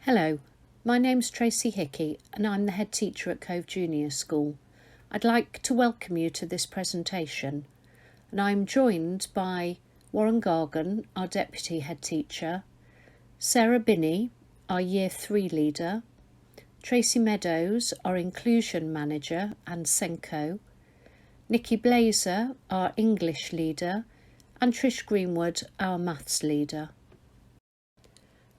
Hello, my name's Tracy Hickey and I'm the head teacher at Cove Junior School. I'd like to welcome you to this presentation, and I'm joined by Warren Gargan, our deputy head teacher, Sarah Binney, our Year 3 leader, Tracy Meadows, our inclusion manager and SENCO, Nikki Blazer, our English leader, and Trish Greenwood, our maths leader.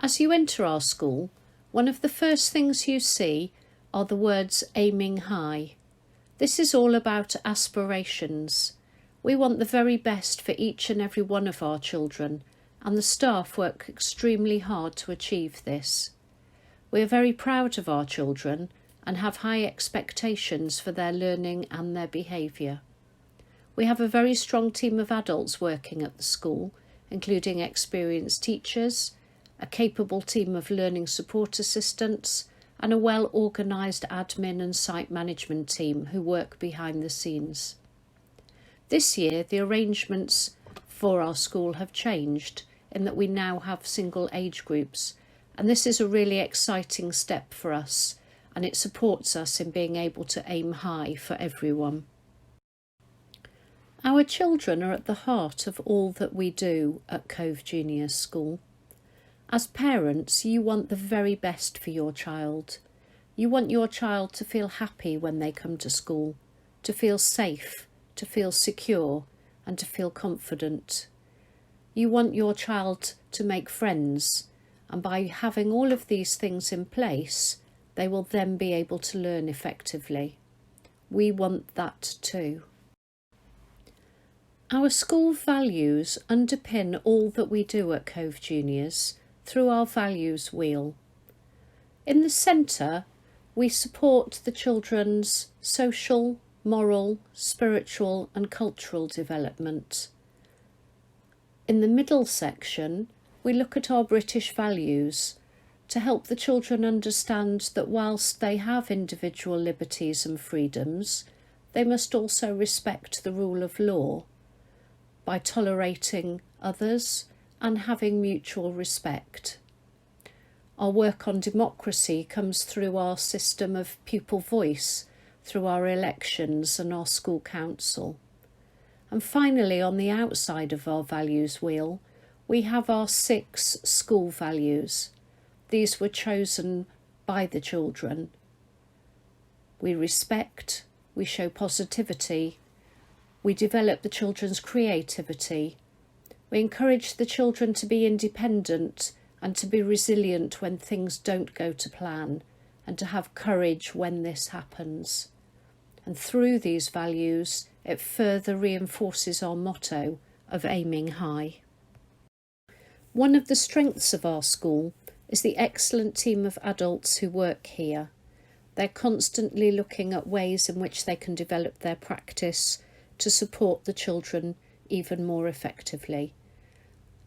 As you enter our school, one of the first things you see are the words aiming high. This is all about aspirations. We want the very best for each and every one of our children, and the staff work extremely hard to achieve this. We are very proud of our children and have high expectations for their learning and their behaviour. We have a very strong team of adults working at the school, including experienced teachers, a capable team of learning support assistants, and a well-organised admin and site management team who work behind the scenes. This year, the arrangements for our school have changed in that we now have single age groups, and this is a really exciting step for us, and it supports us in being able to aim high for everyone. Our children are at the heart of all that we do at Cove Junior School. As parents, you want the very best for your child. You want your child to feel happy when they come to school, to feel safe, to feel secure, and to feel confident. You want your child to make friends, and by having all of these things in place, they will then be able to learn effectively. We want that too. Our school values underpin all that we do at Cove Juniors through our values wheel. In the centre, we support the children's social, moral, spiritual and cultural development. In the middle section, we look at our British values to help the children understand that whilst they have individual liberties and freedoms, they must also respect the rule of law by tolerating others and having mutual respect. Our work on democracy comes through our system of pupil voice, through our elections and our school council. And finally, on the outside of our values wheel, we have our 6 school values. These were chosen by the children. We respect, we show positivity, we develop the children's creativity, we encourage the children to be independent and to be resilient when things don't go to plan, and to have courage when this happens. And through these values, it further reinforces our motto of aiming high. One of the strengths of our school is the excellent team of adults who work here. They're constantly looking at ways in which they can develop their practice to support the children even more effectively.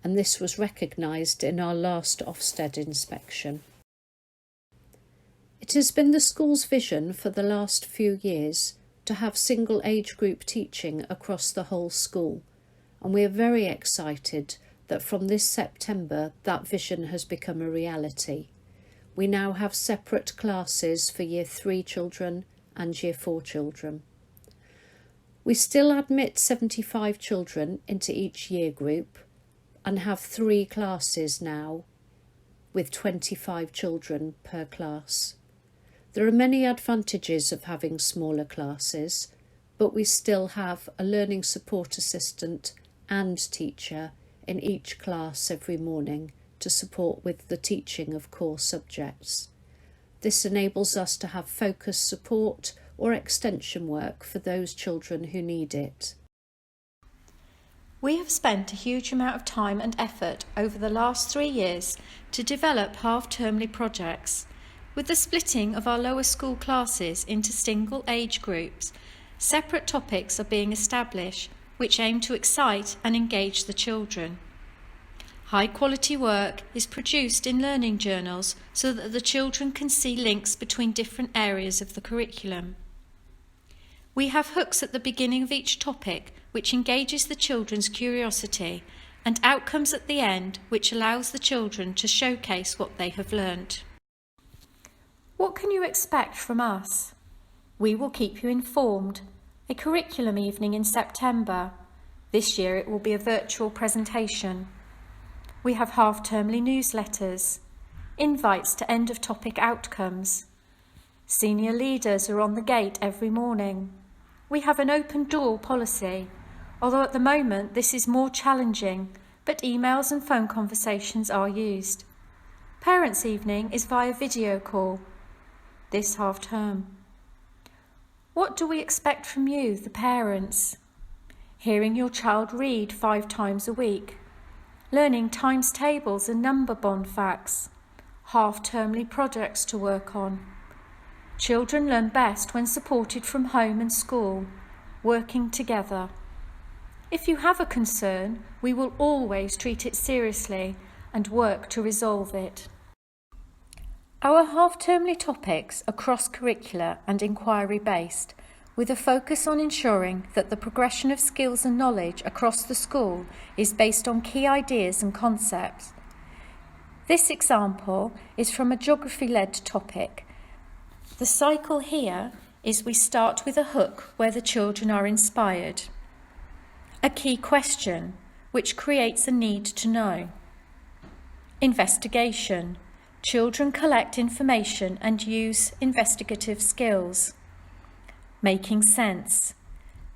And this was recognised in our last Ofsted inspection. It has been the school's vision for the last few years to have single age group teaching across the whole school, and we are very excited that from this September that vision has become a reality. We now have separate classes for Year 3 children and Year 4 children. We still admit 75 children into each year group, and have 3 classes now with 25 children per class. There are many advantages of having smaller classes, but we still have a learning support assistant and teacher in each class every morning to support with the teaching of core subjects. This enables us to have focused support or extension work for those children who need it. We have spent a huge amount of time and effort over the last 3 years to develop half-termly projects. With the splitting of our lower school classes into single age groups, separate topics are being established which aim to excite and engage the children. High-quality work is produced in learning journals so that the children can see links between different areas of the curriculum. We have hooks at the beginning of each topic which engages the children's curiosity, and outcomes at the end which allows the children to showcase what they have learnt. What can you expect from us? We will keep you informed. A curriculum evening in September. This year it will be a virtual presentation. We have half-termly newsletters, invites to end-of-topic outcomes. Senior leaders are on the gate every morning. We have an open door policy, although at the moment this is more challenging, but emails and phone conversations are used. Parents' evening is via video call, this half-term. What do we expect from you, the parents? Hearing your child read 5 times a week, learning times tables and number bond facts, half-termly projects to work on. Children learn best when supported from home and school, working together. If you have a concern, we will always treat it seriously and work to resolve it. Our half-termly topics are cross-curricular and inquiry-based, with a focus on ensuring that the progression of skills and knowledge across the school is based on key ideas and concepts. This example is from a geography-led topic. The cycle here is we start with a hook where the children are inspired. A key question, which creates a need to know. Investigation. Children collect information and use investigative skills. Making sense.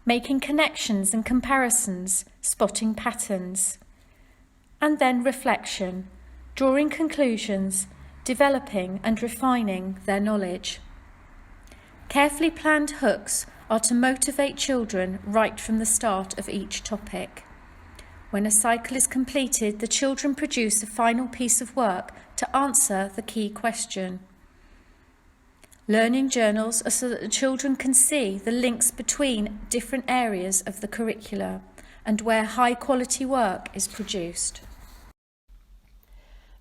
Making connections and comparisons, spotting patterns. And then reflection, drawing conclusions, developing and refining their knowledge. Carefully planned hooks are to motivate children right from the start of each topic. When a cycle is completed, the children produce a final piece of work to answer the key question. Learning journals are so that the children can see the links between different areas of the curricula and where high quality work is produced.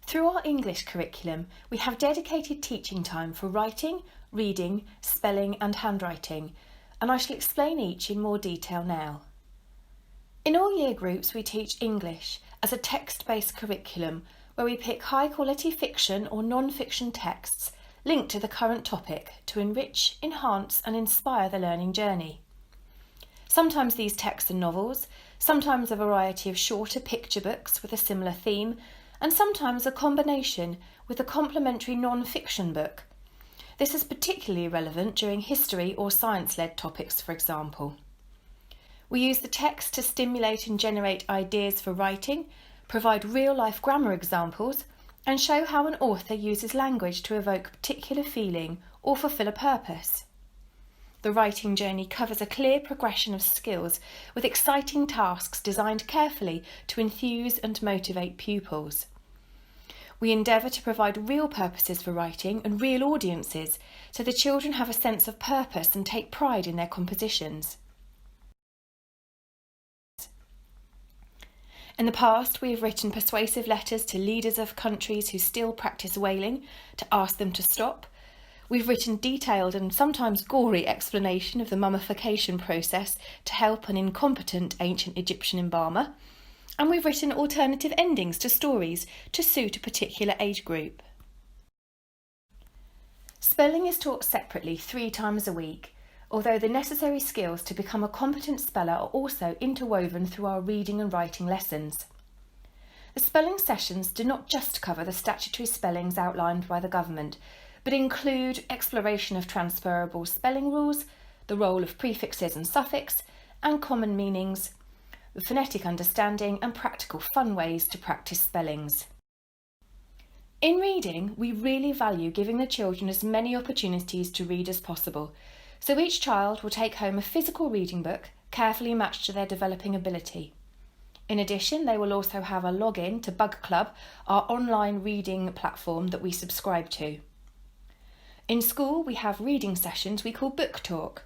Through our English curriculum, we have dedicated teaching time for writing, reading, spelling and handwriting, and I shall explain each in more detail now. In all year groups we teach English as a text-based curriculum where we pick high-quality fiction or non-fiction texts linked to the current topic to enrich, enhance and inspire the learning journey. Sometimes these texts are novels, sometimes a variety of shorter picture books with a similar theme, and sometimes a combination with a complementary non-fiction book. This is particularly relevant during history or science-led topics, for example. We use the text to stimulate and generate ideas for writing, provide real-life grammar examples, and show how an author uses language to evoke a particular feeling or fulfil a purpose. The writing journey covers a clear progression of skills with exciting tasks designed carefully to enthuse and motivate pupils. We endeavour to provide real purposes for writing and real audiences so the children have a sense of purpose and take pride in their compositions. In the past, we have written persuasive letters to leaders of countries who still practice whaling to ask them to stop. We've written detailed and sometimes gory explanation of the mummification process to help an incompetent ancient Egyptian embalmer. And we've written alternative endings to stories to suit a particular age group. Spelling is taught separately 3 times a week, although the necessary skills to become a competent speller are also interwoven through our reading and writing lessons. The spelling sessions do not just cover the statutory spellings outlined by the government, but include exploration of transferable spelling rules, the role of prefixes and suffix, and common meanings, the phonetic understanding and practical fun ways to practice spellings. In reading, we really value giving the children as many opportunities to read as possible, so each child will take home a physical reading book carefully matched to their developing ability. In addition, they will also have a login to Bug Club, our online reading platform that we subscribe to. In school, we have reading sessions we call Book Talk.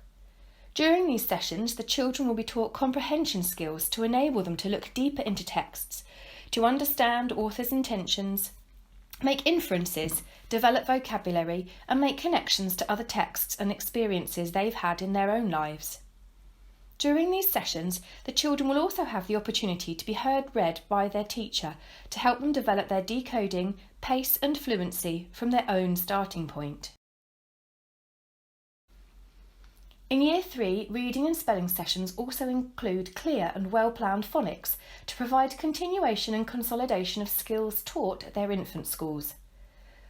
During these sessions, the children will be taught comprehension skills to enable them to look deeper into texts, to understand authors' intentions, make inferences, develop vocabulary, and make connections to other texts and experiences they've had in their own lives. During these sessions, the children will also have the opportunity to be heard read by their teacher to help them develop their decoding, pace and fluency from their own starting point. In Year 3, reading and spelling sessions also include clear and well-planned phonics to provide continuation and consolidation of skills taught at their infant schools.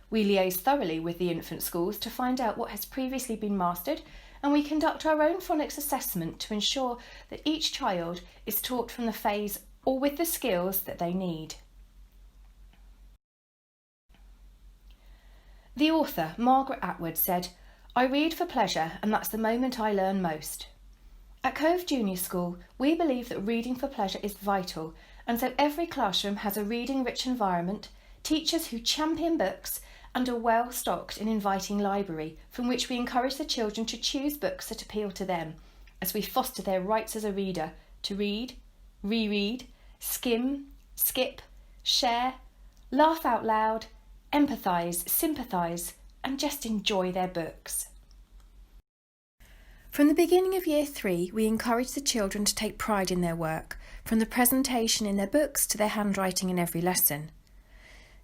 We liaise thoroughly with the infant schools to find out what has previously been mastered, and we conduct our own phonics assessment to ensure that each child is taught from the phase or with the skills that they need. The author, Margaret Atwood, said, "I read for pleasure, and that's the moment I learn most." At Cove Junior School, we believe that reading for pleasure is vital, and so every classroom has a reading-rich environment, teachers who champion books, and a well-stocked and inviting library from which we encourage the children to choose books that appeal to them, as we foster their rights as a reader to read, reread, skim, skip, share, laugh out loud, empathise, sympathise, and just enjoy their books. From the beginning of Year 3, we encourage the children to take pride in their work, from the presentation in their books to their handwriting in every lesson.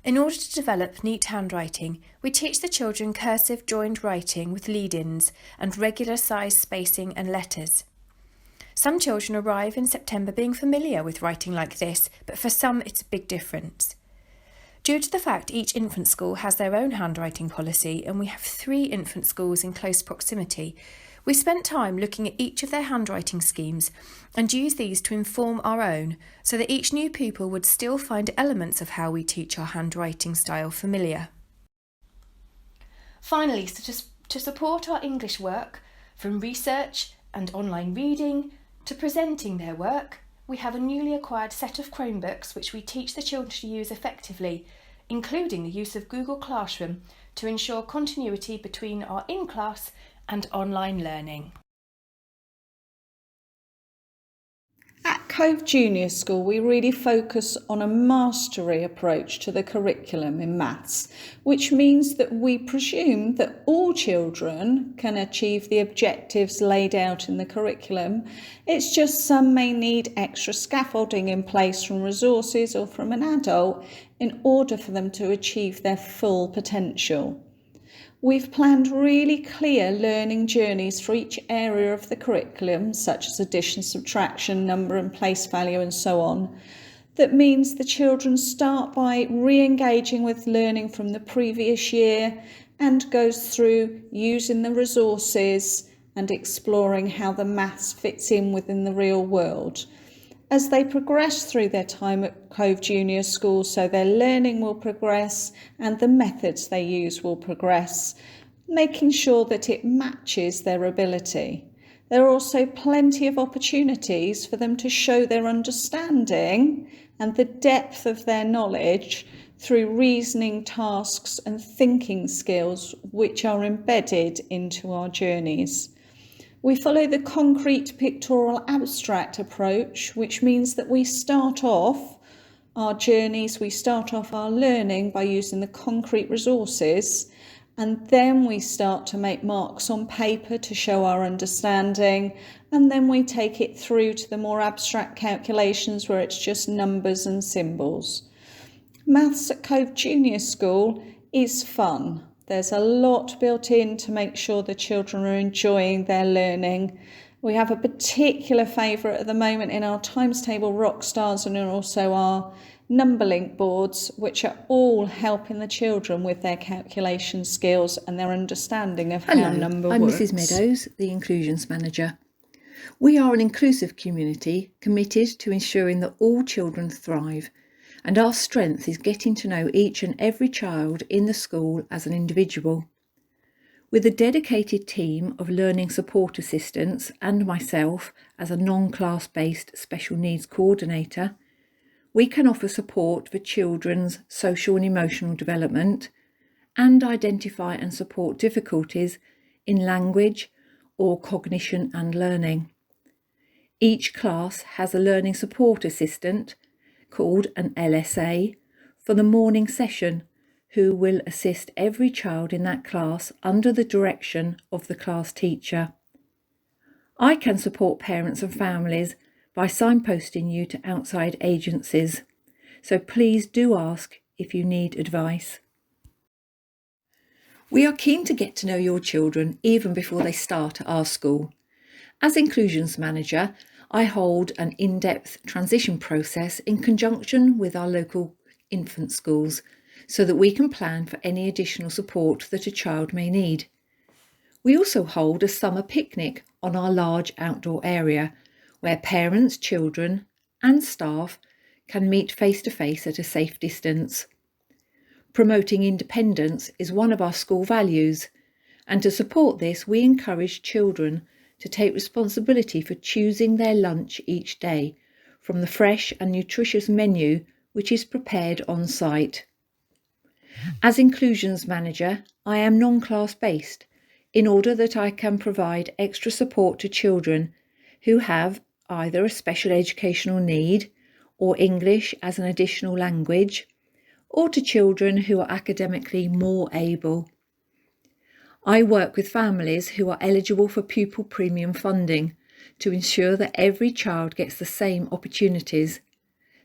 In order to develop neat handwriting, we teach the children cursive joined writing with lead-ins and regular size spacing and letters. Some children arrive in September being familiar with writing like this, but for some it's a big difference. Due to the fact each infant school has their own handwriting policy and we have 3 infant schools in close proximity, we spent time looking at each of their handwriting schemes and used these to inform our own so that each new pupil would still find elements of how we teach our handwriting style familiar. Finally, to support our English work, from research and online reading to presenting their work, we have a newly acquired set of Chromebooks which we teach the children to use effectively, including the use of Google Classroom to ensure continuity between our in-class and online learning. At Cove Junior School, we really focus on a mastery approach to the curriculum in maths, which means that we presume that all children can achieve the objectives laid out in the curriculum. It's just some may need extra scaffolding in place from resources or from an adult in order for them to achieve their full potential. We've planned really clear learning journeys for each area of the curriculum, such as addition, subtraction, number and place value and so on. That means the children start by re-engaging with learning from the previous year and goes through using the resources and exploring how the maths fits in within the real world. As they progress through their time at Cove Junior School, so their learning will progress and the methods they use will progress, making sure that it matches their ability. There are also plenty of opportunities for them to show their understanding and the depth of their knowledge through reasoning tasks and thinking skills which are embedded into our journeys. We follow the concrete pictorial abstract approach, which means that we start off our journeys, we start off our learning by using the concrete resources, and then we start to make marks on paper to show our understanding, and then we take it through to the more abstract calculations where it's just numbers and symbols. Maths at Cove Junior School is fun. There's a lot built in to make sure the children are enjoying their learning. We have a particular favourite at the moment in our times table rock stars and also our Numberlink boards, which are all helping the children with their calculation skills and their understanding of how number I'm works. Mrs Meadows, the Inclusions Manager. We are an inclusive community committed to ensuring that all children thrive, and our strength is getting to know each and every child in the school as an individual. With a dedicated team of learning support assistants and myself as a non-class based special needs coordinator, we can offer support for children's social and emotional development and identify and support difficulties in language or cognition and learning. Each class has a learning support assistant called an LSA for the morning session, who will assist every child in that class under the direction of the class teacher. I can support parents and families by signposting you to outside agencies, so please do ask if you need advice. We are keen to get to know your children even before they start at our school, As Inclusions Manager, I hold an in-depth transition process in conjunction with our local infant schools so that we can plan for any additional support that a child may need. We also hold a summer picnic on our large outdoor area where parents, children and staff can meet face-to-face at a safe distance. Promoting independence is one of our school values, and to support this we encourage children to take responsibility for choosing their lunch each day from the fresh and nutritious menu which is prepared on site. As Inclusions Manager, I am non-class based in order that I can provide extra support to children who have either a special educational need or English as an additional language, or to children who are academically more able. I work with families who are eligible for pupil premium funding to ensure that every child gets the same opportunities.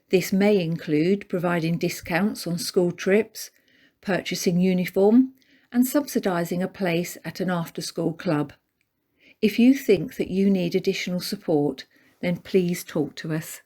This may include providing discounts on school trips, purchasing uniform, and subsidising a place at an after-school club. If you think that you need additional support, then please talk to us.